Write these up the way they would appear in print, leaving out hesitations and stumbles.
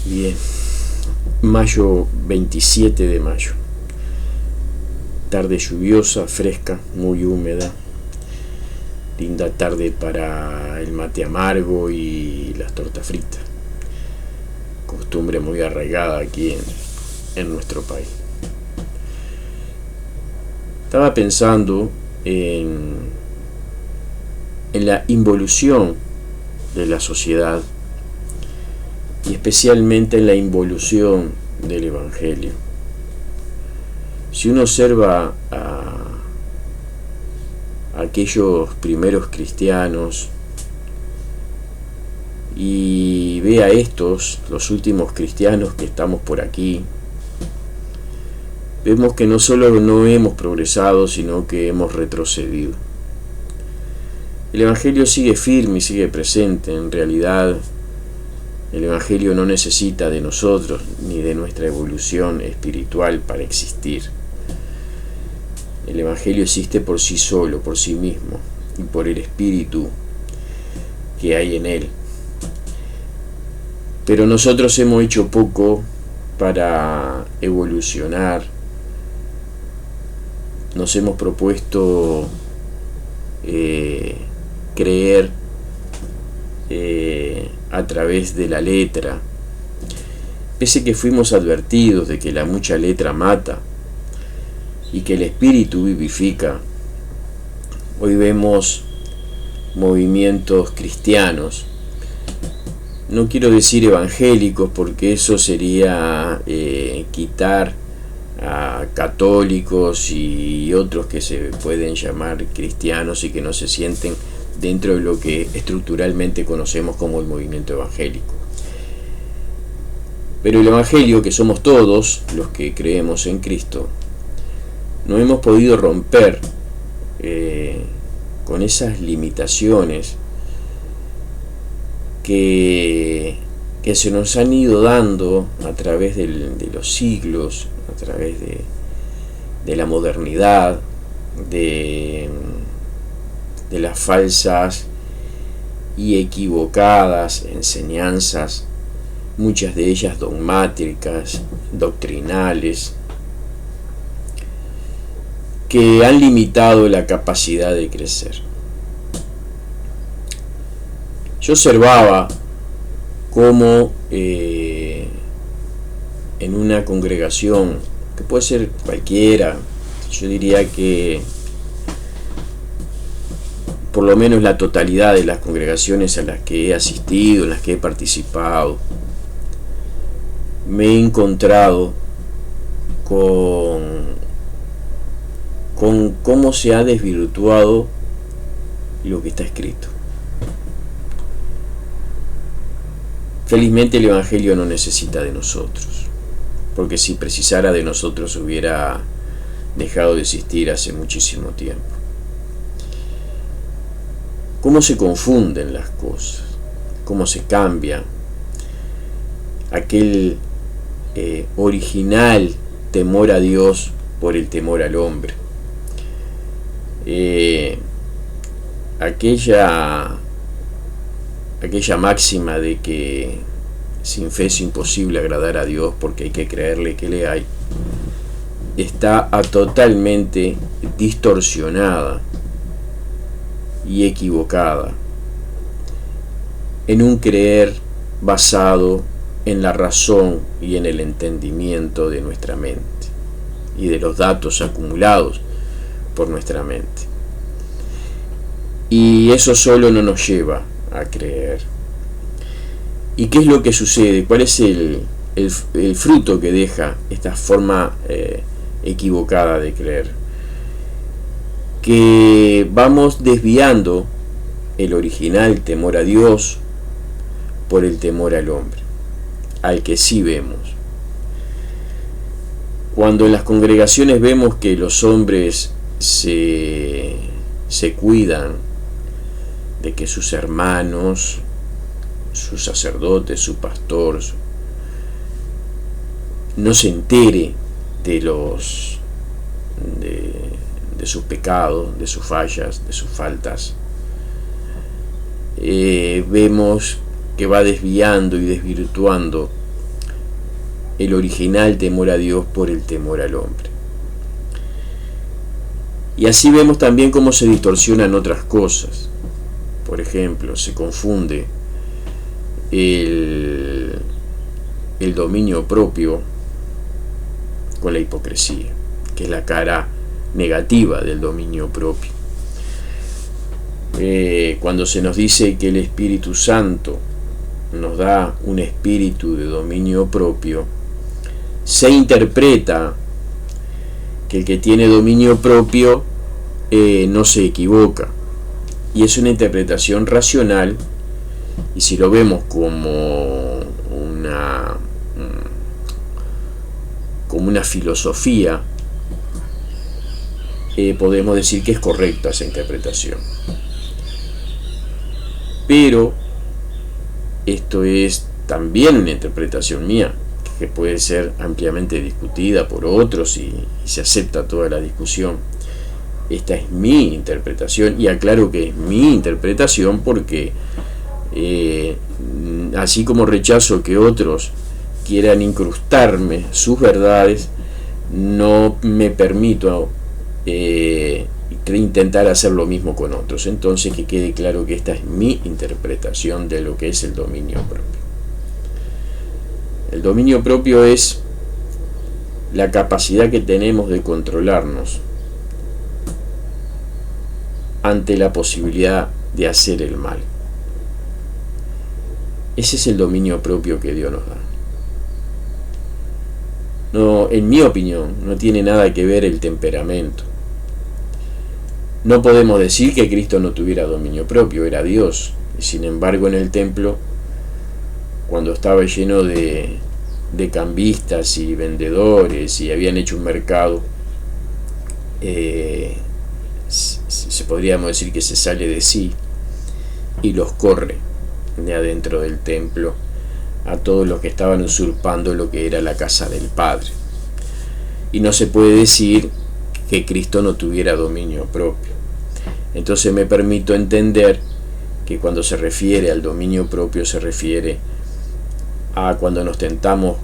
Bien, mayo, 27 de mayo. Tarde lluviosa, fresca, muy húmeda. Linda tarde para el mate amargo y las tortas fritas. Costumbre muy arraigada aquí en nuestro país. Estaba pensando en la involución de la sociedad y especialmente en la involución del Evangelio. Si uno observa a aquellos primeros cristianos y ve a estos, los últimos cristianos que estamos por aquí, vemos que no solo no hemos progresado, sino que hemos retrocedido. El Evangelio sigue firme y sigue presente. En realidad, el Evangelio no necesita de nosotros ni de nuestra evolución espiritual para existir. El Evangelio existe por sí solo, por sí mismo y por el Espíritu que hay en él. Pero nosotros hemos hecho poco para evolucionar. Nos hemos propuesto creer a través de la letra, pese que fuimos advertidos de que la mucha letra mata y que el espíritu vivifica. Hoy vemos movimientos cristianos, no quiero decir evangélicos porque eso sería quitar a católicos y otros que se pueden llamar cristianos y que no se sienten dentro de lo que estructuralmente conocemos como el movimiento evangélico. Pero el Evangelio, que somos todos los que creemos en Cristo, no hemos podido romper con esas limitaciones que se nos han ido dando a través de los siglos, a través de la modernidad, de las falsas y equivocadas enseñanzas, muchas de ellas dogmáticas, doctrinales, que han limitado la capacidad de crecer. Yo observaba cómo en una congregación, que puede ser cualquiera, yo diría que por lo menos la totalidad de las congregaciones a las que he asistido, en las que he participado, me he encontrado con cómo se ha desvirtuado lo que está escrito. Felizmente el Evangelio no necesita de nosotros, porque si precisara de nosotros hubiera dejado de existir hace muchísimo tiempo. Cómo se confunden las cosas, cómo se cambia aquel original temor a Dios por el temor al hombre. Aquella máxima de que sin fe es imposible agradar a Dios porque hay que creerle que le hay, está totalmente distorsionada y equivocada en un creer basado en la razón y en el entendimiento de nuestra mente y de los datos acumulados por nuestra mente. Y eso solo no nos lleva a creer. ¿Y qué es lo que sucede? ¿Cuál es el fruto que deja esta forma equivocada de creer? Que vamos desviando el original temor a Dios por el temor al hombre, al que sí vemos. Cuando en las congregaciones vemos que los hombres se cuidan de que sus hermanos, su sacerdote, su pastor, no se entere de sus pecados, de sus fallas, de sus faltas, vemos que va desviando y desvirtuando el original temor a Dios por el temor al hombre. Y así vemos también cómo se distorsionan otras cosas. Por ejemplo, se confunde el dominio propio con la hipocresía, que es la cara negativa del dominio propio. Cuando se nos dice que el Espíritu Santo nos da un espíritu de dominio propio, se interpreta que el que tiene dominio propio no se equivoca, y es una interpretación racional. Y si lo vemos como una filosofía, podemos decir que es correcta esa interpretación. Pero esto es también una interpretación mía, que puede ser ampliamente discutida por otros y se acepta toda la discusión. Esta es mi interpretación, y aclaro que es mi interpretación porque así como rechazo que otros quieran incrustarme sus verdades, no me permito intentar hacer lo mismo con otros. Entonces, que quede claro que esta es mi interpretación de lo que es el dominio propio. El dominio propio es la capacidad que tenemos de controlarnos ante la posibilidad de hacer el mal. Ese es el dominio propio que Dios nos da. No, en mi opinión, no tiene nada que ver el temperamento. No podemos decir que Cristo no tuviera dominio propio, era Dios. Y sin embargo, en el templo, cuando estaba lleno de cambistas y vendedores y habían hecho un mercado, se podríamos decir que se sale de sí y los corre de adentro del templo a todos los que estaban usurpando lo que era la casa del Padre. Y no se puede decir que Cristo no tuviera dominio propio. Entonces me permito entender que cuando se refiere al dominio propio se refiere a cuando nos tentamos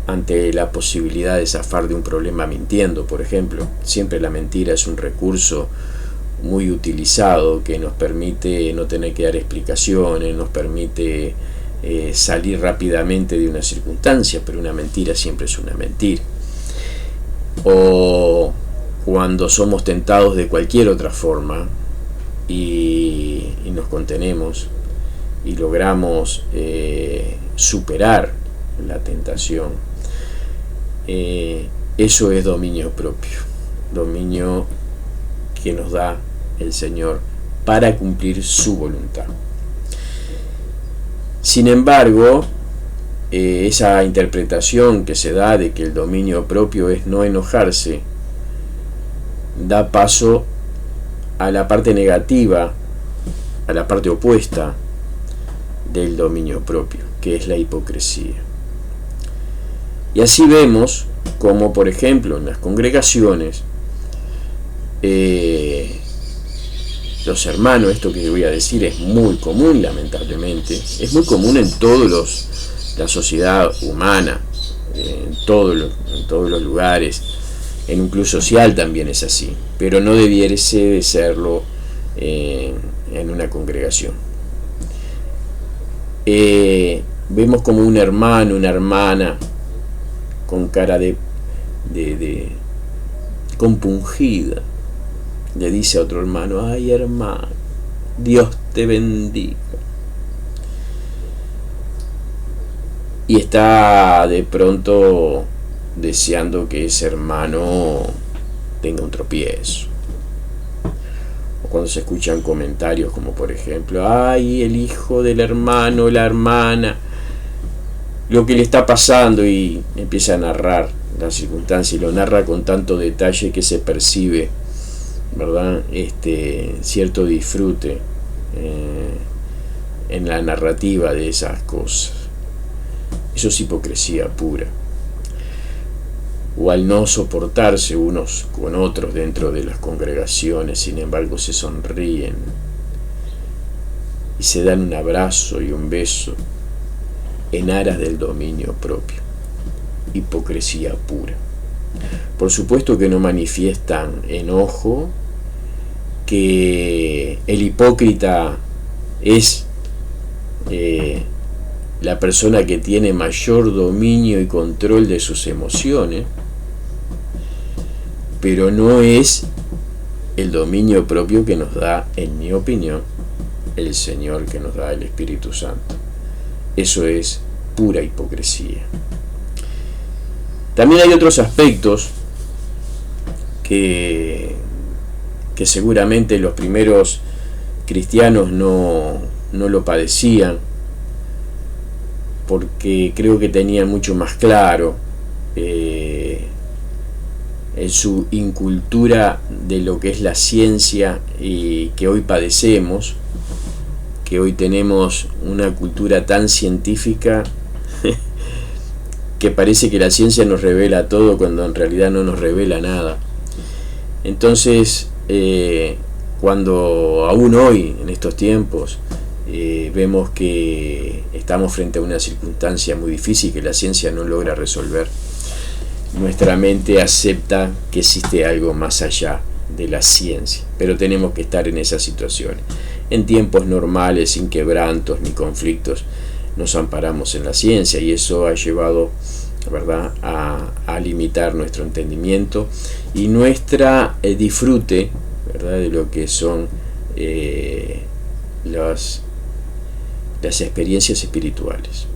ante la posibilidad de zafar de un problema mintiendo, por ejemplo. Siempre la mentira es un recurso muy utilizado que nos permite no tener que dar explicaciones, nos permite salir rápidamente de una circunstancia, pero una mentira siempre es una mentira. O cuando somos tentados de cualquier otra forma y nos contenemos y logramos superar la tentación, eso es dominio propio, dominio que nos da el Señor para cumplir su voluntad. Sin embargo, esa interpretación que se da de que el dominio propio es no enojarse, da paso a la parte negativa, a la parte opuesta del dominio propio, que es la hipocresía. Y así vemos como, por ejemplo, en las congregaciones, los hermanos, esto que voy a decir es muy común, lamentablemente, es muy común en todos la sociedad humana, en todos los lugares, en un club social también es así, pero no debiese de serlo en una congregación. Vemos como un hermano, una hermana con cara de compungida le dice a otro hermano: ay, hermano, Dios te bendiga. Y está de pronto deseando que ese hermano tenga un tropiezo. O cuando se escuchan comentarios como, por ejemplo: ay, el hijo del hermano, la hermana, lo que le está pasando, y empieza a narrar la circunstancia y lo narra con tanto detalle que se percibe, ¿verdad?, cierto disfrute en la narrativa de esas cosas. Eso es hipocresía pura. O al no soportarse unos con otros dentro de las congregaciones, sin embargo se sonríen y se dan un abrazo y un beso en aras del dominio propio. hipocresía pura. Por supuesto que no manifiestan enojo, que el hipócrita es la persona que tiene mayor dominio y control de sus emociones, pero no es el dominio propio que nos da, en mi opinión, el Señor, que nos da el Espíritu Santo. Eso es pura hipocresía. También hay otros aspectos que seguramente los primeros cristianos no lo padecían, porque creo que tenían mucho más claro en su incultura de lo que es la ciencia, y que hoy padecemos, que hoy tenemos una cultura tan científica que parece que la ciencia nos revela todo cuando en realidad no nos revela nada. Entonces, cuando aún hoy, en estos tiempos, vemos que estamos frente a una circunstancia muy difícil que la ciencia no logra resolver, nuestra mente acepta que existe algo más allá de la ciencia, pero tenemos que estar en esas situaciones. En tiempos normales, sin quebrantos ni conflictos, nos amparamos en la ciencia, y eso ha llevado, ¿verdad?, a limitar nuestro entendimiento y nuestra disfrute, ¿verdad?, de lo que son las experiencias espirituales.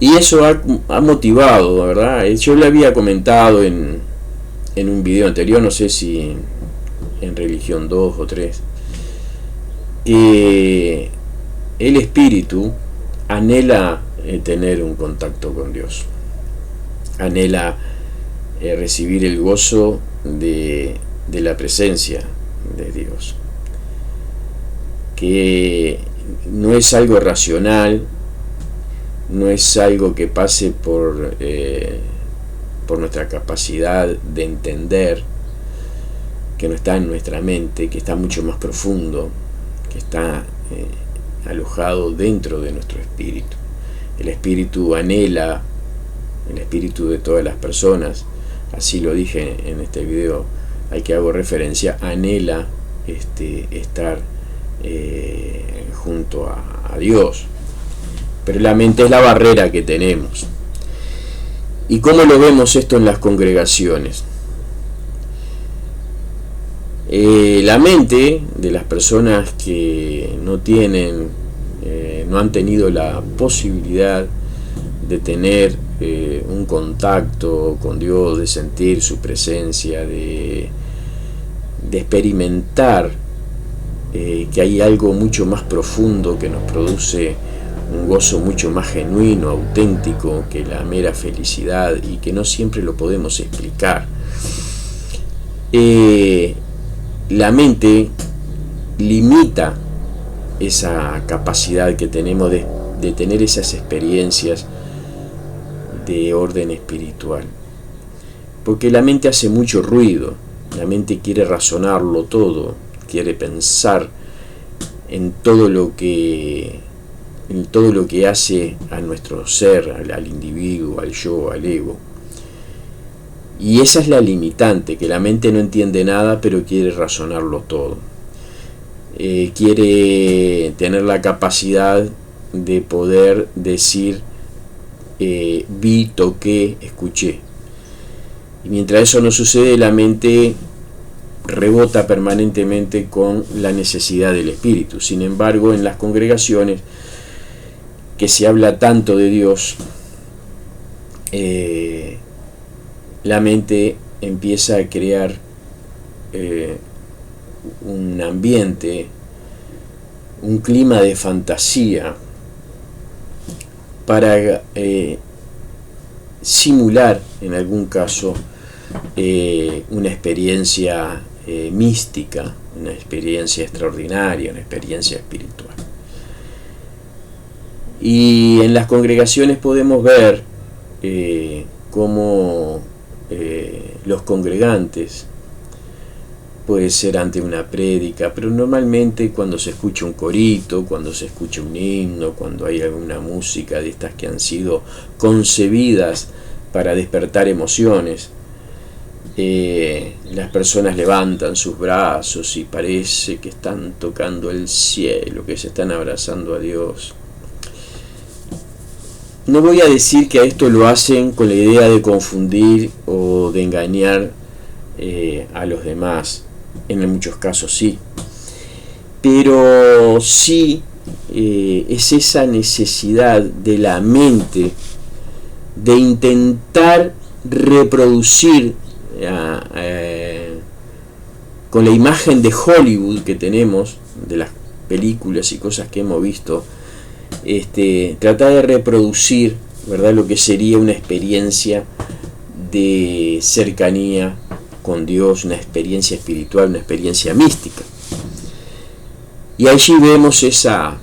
Y eso ha motivado, ¿verdad? Yo le había comentado en un video anterior, no sé si en Religión 2 o 3, que el espíritu anhela tener un contacto con Dios, anhela recibir el gozo de la presencia de Dios, que no es algo racional, no es algo que pase por nuestra capacidad de entender, que no está en nuestra mente, que está mucho más profundo, que está alojado dentro de nuestro espíritu. El espíritu anhela, el espíritu de todas las personas, así lo dije en este video al que hago referencia, anhela estar junto a Dios. Pero la mente es la barrera que tenemos. ¿Y cómo lo vemos esto en las congregaciones? La mente de las personas que no han tenido la posibilidad de tener un contacto con Dios, de sentir su presencia, de experimentar que hay algo mucho más profundo que nos produce un gozo mucho más genuino, auténtico que la mera felicidad, y que no siempre lo podemos explicar. La mente limita esa capacidad que tenemos de tener esas experiencias de orden espiritual, porque la mente hace mucho ruido, la mente quiere razonarlo todo, quiere pensar en todo lo que hace a nuestro ser, al individuo, al yo, al ego. Y esa es la limitante, que la mente no entiende nada, pero quiere razonarlo todo. Quiere tener la capacidad de poder decir vi, toqué, escuché. Y mientras eso no sucede, la mente rebota permanentemente con la necesidad del espíritu. Sin embargo, en las congregaciones que se habla tanto de Dios, la mente empieza a crear un ambiente, un clima de fantasía para simular, en algún caso, una experiencia mística, una experiencia extraordinaria, una experiencia espiritual. Y en las congregaciones podemos ver cómo los congregantes puede ser ante una prédica, pero normalmente cuando se escucha un corito, cuando se escucha un himno, cuando hay alguna música de estas que han sido concebidas para despertar emociones, las personas levantan sus brazos y parece que están tocando el cielo, que se están abrazando a Dios. No voy a decir que a esto lo hacen con la idea de confundir o de engañar a los demás. En muchos casos sí, pero sí es esa necesidad de la mente de intentar reproducir con la imagen de Hollywood que tenemos, de las películas y cosas que hemos visto, tratar de reproducir, ¿verdad?, lo que sería una experiencia de cercanía con Dios, una experiencia espiritual, una experiencia mística. Y allí vemos esa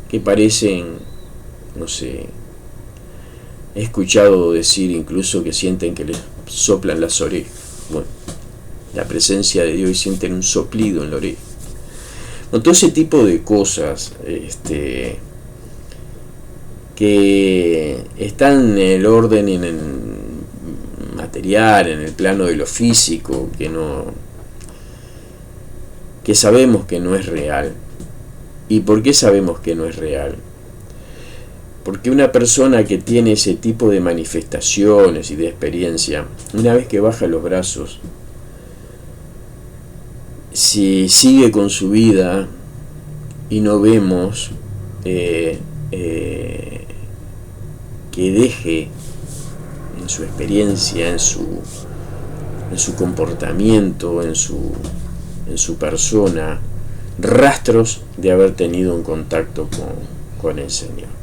que parecen, no sé, he escuchado decir incluso que sienten que les soplan las orejas. Bueno, la presencia de Dios, y sienten un soplido en la oreja. Bueno, todo ese tipo de cosas que están en el orden, en el material, en el plano de lo físico, que sabemos que no es real. ¿Y por qué sabemos que no es real? Porque una persona que tiene ese tipo de manifestaciones y de experiencia, una vez que baja los brazos, si sigue con su vida y no vemos que deje en su experiencia, en su comportamiento, en su persona, rastros de haber tenido un contacto con el Señor.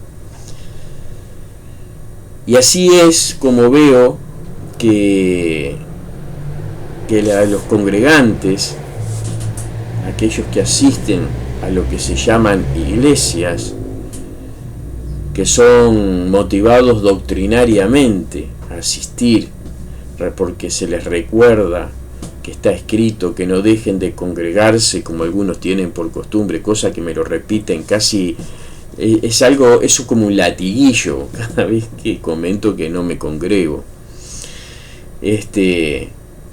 Y así es como veo que los congregantes, aquellos que asisten a lo que se llaman iglesias, que son motivados doctrinariamente a asistir, porque se les recuerda que está escrito que no dejen de congregarse como algunos tienen por costumbre, cosa que me lo repiten casi, es algo, eso como un latiguillo cada vez que comento que no me congrego.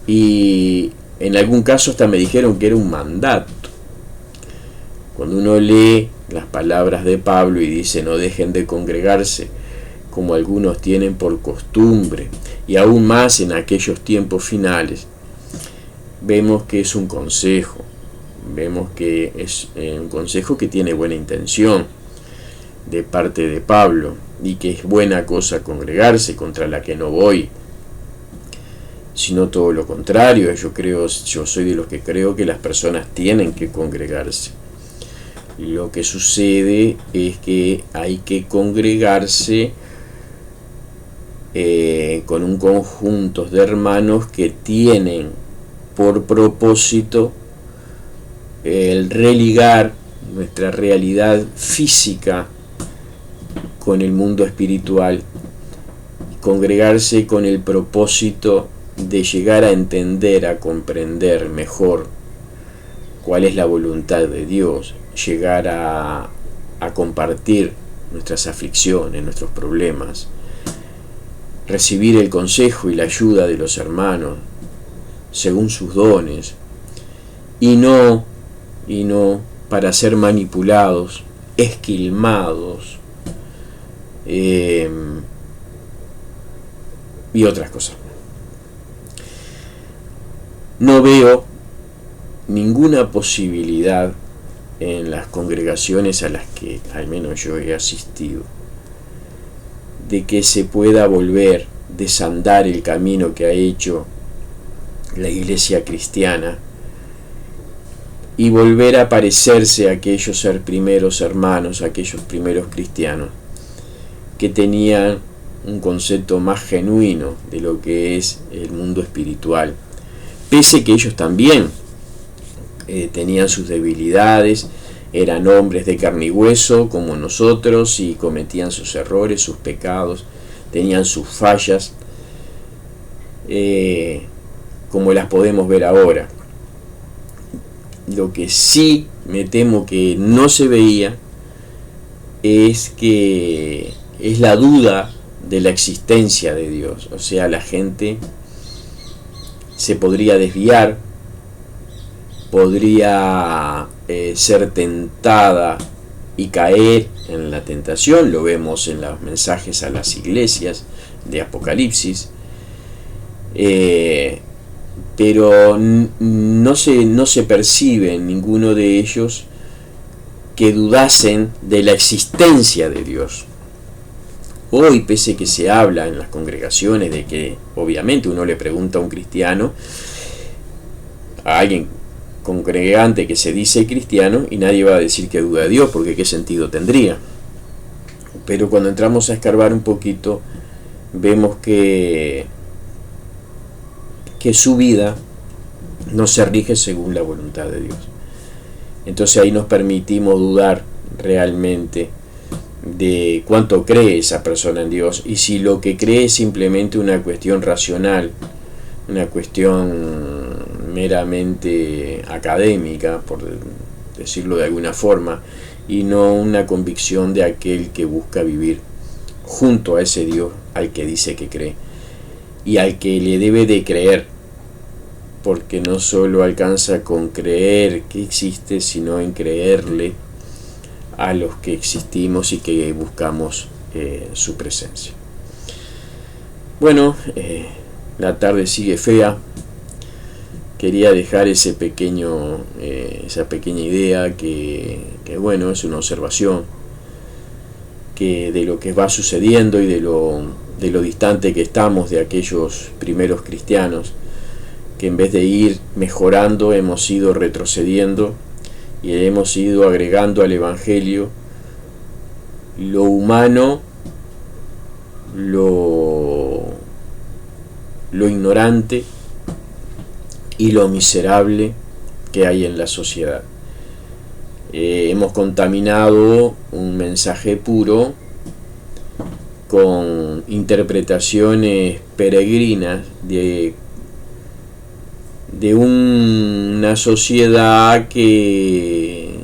Y en algún caso hasta me dijeron que era un mandato. Cuando uno lee las palabras de Pablo y dice no dejen de congregarse como algunos tienen por costumbre, y aún más en aquellos tiempos finales, vemos que es un consejo, vemos que es un consejo que tiene buena intención de parte de Pablo, y que es buena cosa congregarse, contra la que no voy, sino todo lo contrario. Yo soy de los que creo que las personas tienen que congregarse. Lo que sucede es que hay que congregarse con un conjunto de hermanos que tienen por propósito el religar nuestra realidad física con el mundo espiritual, congregarse con el propósito de llegar a entender, a comprender mejor cuál es la voluntad de Dios, llegar a compartir nuestras aflicciones, nuestros problemas, recibir el consejo y la ayuda de los hermanos según sus dones, y no para ser manipulados, esquilmados y otras cosas. No veo ninguna posibilidad en las congregaciones a las que al menos yo he asistido de que se pueda volver a desandar el camino que ha hecho la iglesia cristiana y volver a parecerse a aquellos primeros hermanos, a aquellos primeros cristianos que tenían un concepto más genuino de lo que es el mundo espiritual, pese que ellos también tenían sus debilidades, eran hombres de carne y hueso como nosotros y cometían sus errores, sus pecados, tenían sus fallas, como las podemos ver ahora. Lo que sí me temo que no se veía es la duda de la existencia de Dios. O sea, la gente se podría desviar, podría ser tentada y caer en la tentación. Lo vemos en los mensajes a las iglesias de Apocalipsis, pero no se percibe en ninguno de ellos que dudasen de la existencia de Dios. Hoy, pese que se habla en las congregaciones de que, obviamente, uno le pregunta a un cristiano, a alguien congregante que se dice cristiano, y nadie va a decir que duda de Dios, porque qué sentido tendría. Pero cuando entramos a escarbar un poquito, vemos que su vida no se rige según la voluntad de Dios. Entonces ahí nos permitimos dudar realmente de cuánto cree esa persona en Dios, y si lo que cree es simplemente una cuestión racional, una cuestión meramente académica, por decirlo de alguna forma, y no una convicción de aquel que busca vivir junto a ese Dios al que dice que cree y al que le debe de creer, porque no solo alcanza con creer que existe, sino en creerle a los que existimos y que buscamos su presencia. Bueno, la tarde sigue fea. Quería dejar esa pequeña idea que bueno, es una observación que de lo que va sucediendo y de lo distante que estamos de aquellos primeros cristianos, que en vez de ir mejorando hemos ido retrocediendo y hemos ido agregando al Evangelio lo humano, lo ignorante y lo miserable que hay en la sociedad. Hemos contaminado un mensaje puro con interpretaciones peregrinas de una sociedad que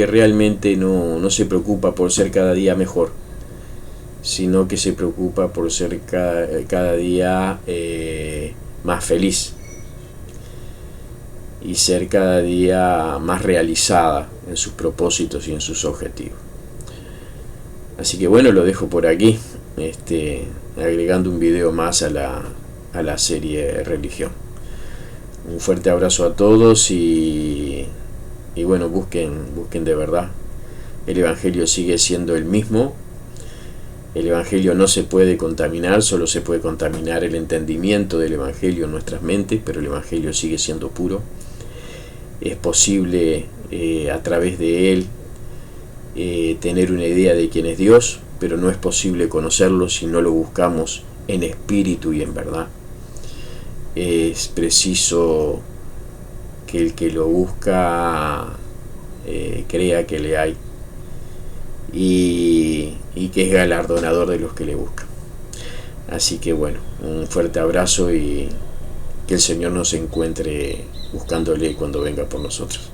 realmente no se preocupa por ser cada día mejor, sino que se preocupa por ser cada día más feliz y ser cada día más realizada en sus propósitos y en sus objetivos. Así que bueno, lo dejo por aquí, agregando un video más a la serie Religión. Un fuerte abrazo a todos y bueno, busquen de verdad. El Evangelio sigue siendo el mismo. El Evangelio no se puede contaminar, solo se puede contaminar el entendimiento del Evangelio en nuestras mentes, pero el Evangelio sigue siendo puro. Es posible a través de él tener una idea de quién es Dios, pero no es posible conocerlo si no lo buscamos en espíritu y en verdad. Es preciso que el que lo busca crea que le hay y que es galardonador de los que le buscan. Así que bueno, un fuerte abrazo y que el Señor nos encuentre buscándole cuando venga por nosotros.